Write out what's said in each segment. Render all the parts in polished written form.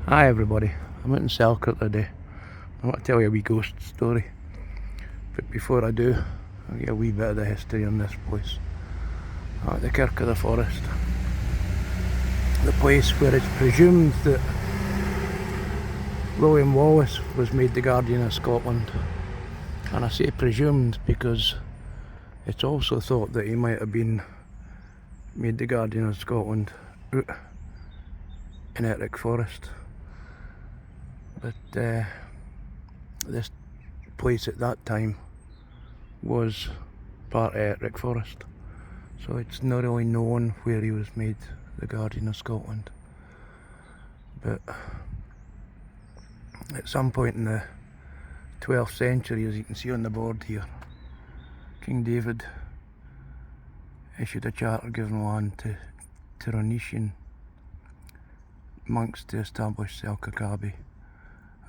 Hi everybody, I'm out in Selkirk today. I want to tell you a wee ghost story. But before I do, I'll give a wee bit of the history on this place. At the Kirk of the Forest. The place where it's presumed that William Wallace was made the Guardian of Scotland. And I say presumed because it's also thought that he might have been made the Guardian of Scotland out in Ettrick Forest. But this place at that time was part of Ettrick Forest, so it's not really known where he was made the Guardian of Scotland. But at some point in the 12th century, as you can see on the board here, King David issued a charter giving land to Tyronnesian monks to establish Selkirk Abbey,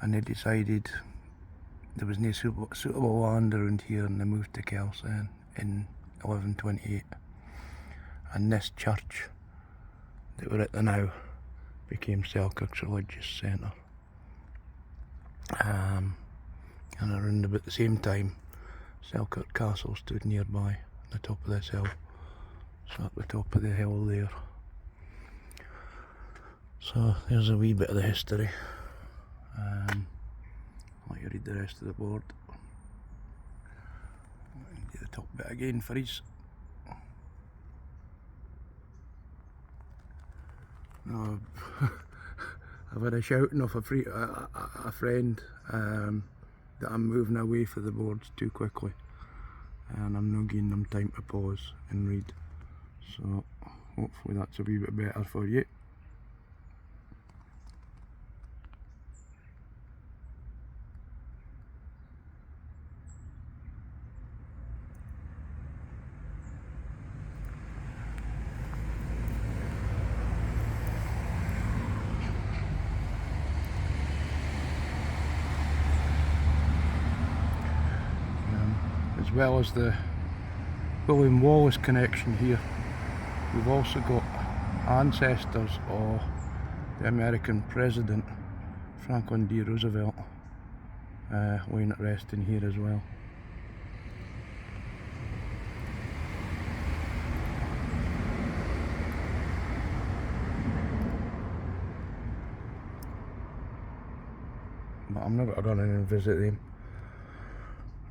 and they decided there was no suitable land around here, and they moved to Kelsen in 1128. And this church that we're at the now became Selkirk's religious centre. And around about the same time, Selkirk Castle stood nearby on the top of this hill. So at the top of the hill there. So there's a wee bit of the history. I'll let you read the rest of the board. Do the top bit again for ease. No, I've had a shouting off a friend that I'm moving away for the boards too quickly, and I'm not giving them time to pause and read. So hopefully that's a wee bit better for you. As well as the William Wallace connection here, we've also got ancestors of the American President Franklin D. Roosevelt laying at rest in here as well. But I'm not going to run in and visit them.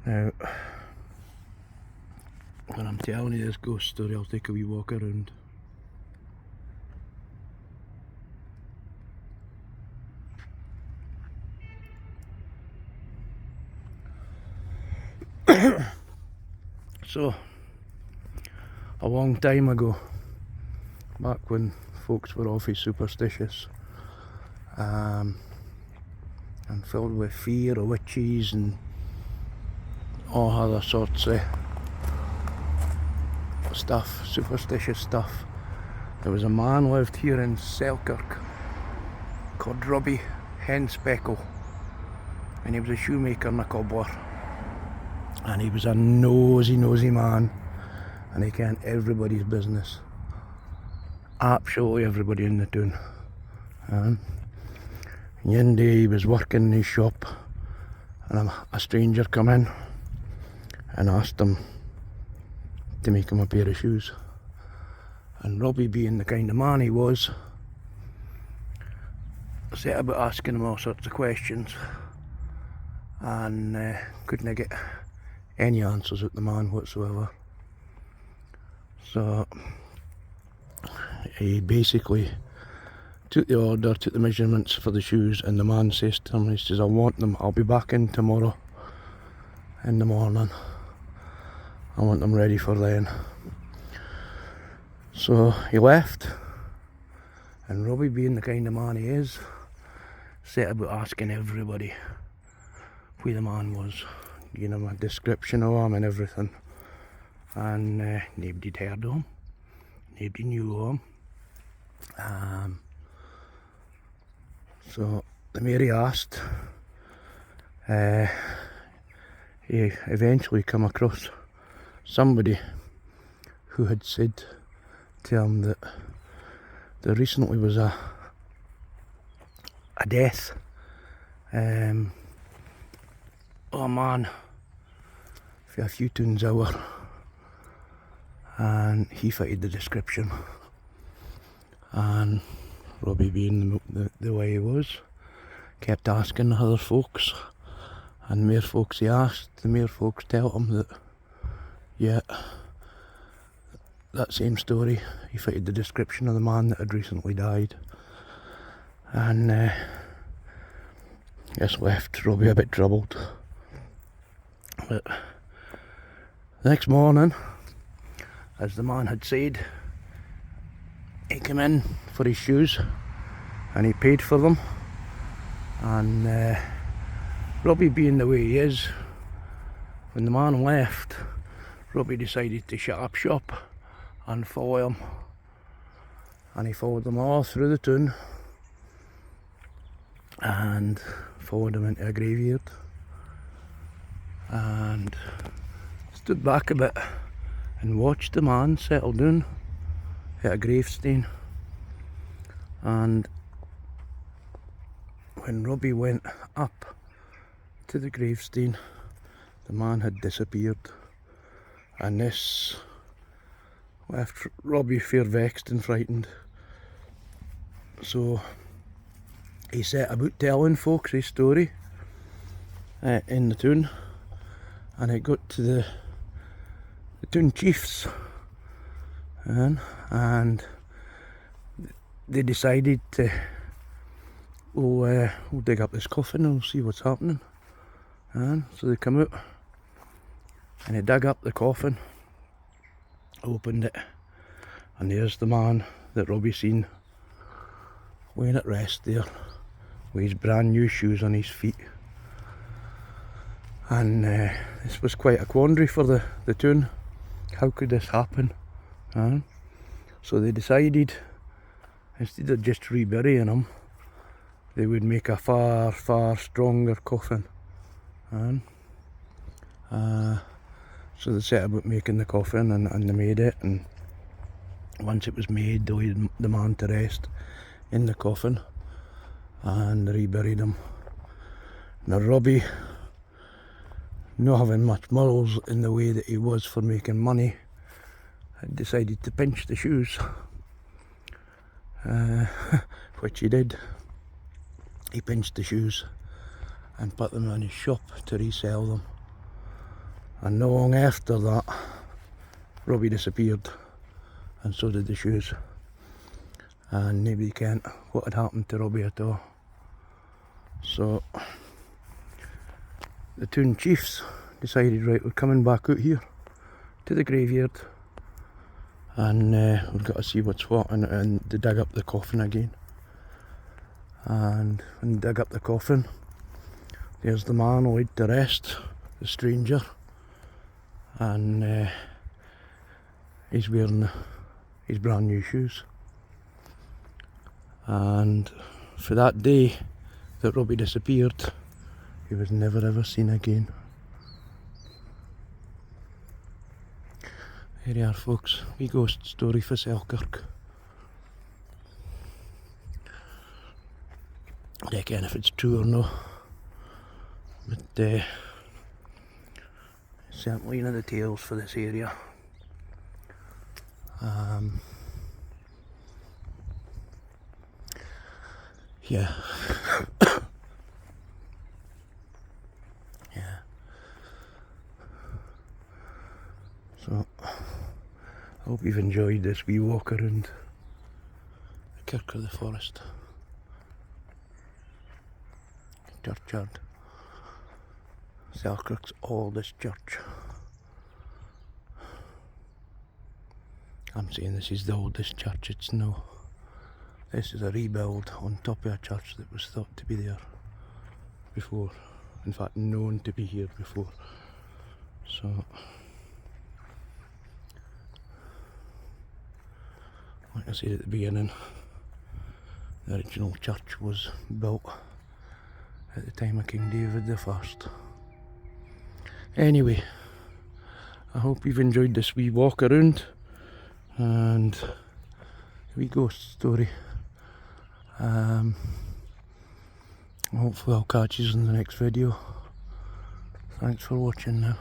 Now, when I'm telling you this ghost story, I'll take a wee walk around. So, a long time ago, back when folks were awfully superstitious and filled with fear of witches and all other sorts of stuff, superstitious stuff, there was a man lived here in Selkirk called Robbie Henspeckle, and he was a shoemaker and a cobbler, and he was a nosy man, and he kent everybody's business, absolutely everybody in the town. And one day he was working in his shop, and a stranger come in and asked him to make him a pair of shoes. And Robbie, being the kind of man he was, set about asking him all sorts of questions, and couldn't get any answers out the man whatsoever. So he basically took the order, took the measurements for the shoes, and the man says to him, he says, "I want them, I'll be back in tomorrow in the morning. I want them ready for then." So he left, and Robbie, being the kind of man he is, set about asking everybody who the man was, giving him a description of him and everything, and nobody'd heard of him, nobody knew of him. So the more he asked, he eventually come across somebody who had said to him that there recently was a a death. Oh man, for a few tunes hour, and he fitted the description. And Robbie, being the way he was, kept asking other folks, and the more folks he asked, the more folks tell him that, yeah, that same story, he fitted the description of the man that had recently died. And this left Robbie a bit troubled. But the next morning, as the man had said, he came in for his shoes and he paid for them. And Robbie, being the way he is, when the man left, Robbie decided to shut up shop and follow him. And he followed them all through the town and followed him into a graveyard and stood back a bit and watched the man settle down at a gravestone. And when Robbie went up to the gravestone, the man had disappeared, and this left Robbie fair vexed and frightened. So he set about telling folks his story in the town, and it got to the town chiefs, and they decided to, we'll dig up this coffin and we'll see what's happening. And so they come out and they dug up the coffin, opened it, and there's the man that Robbie seen laying at rest there with his brand new shoes on his feet. And this was quite a quandary for the town. How could this happen? So they decided, instead of just reburying him, they would make a far, far stronger coffin. So they set about making the coffin, and they made it, and once it was made, they laid the man to rest in the coffin and reburied him. Now Robbie, not having much morals in the way that he was for making money, had decided to pinch the shoes, which he did. He pinched the shoes and put them in his shop to resell them. And not long after that, Robbie disappeared, and so did the shoes. And nobody kent what had happened to Robbie at all. So the town chiefs decided, right, we're coming back out here to the graveyard, and we've got to see what's what, and they dug up the coffin again. And when they dug up the coffin, there's the man laid to rest, the stranger, and he's wearing his brand new shoes. And for that day that Robbie disappeared, he was never ever seen again. Here you are, folks, wee ghost story for Selkirk. I reckon if it's true or no, but certainly one of the tales for this area. Yeah. Yeah. So, I hope you've enjoyed this wee walk around the Kirk of the Forest. Churchyard. Selkirk's oldest church. I'm saying this is the oldest church, it's no. This is a rebuild on top of a church that was thought to be there before. In fact, known to be here before. So, like I said at the beginning, the original church was built at the time of King David the First. Anyway, I hope you've enjoyed this wee walk around and a wee ghost story. Hopefully I'll catch you in the next video. Thanks for watching now.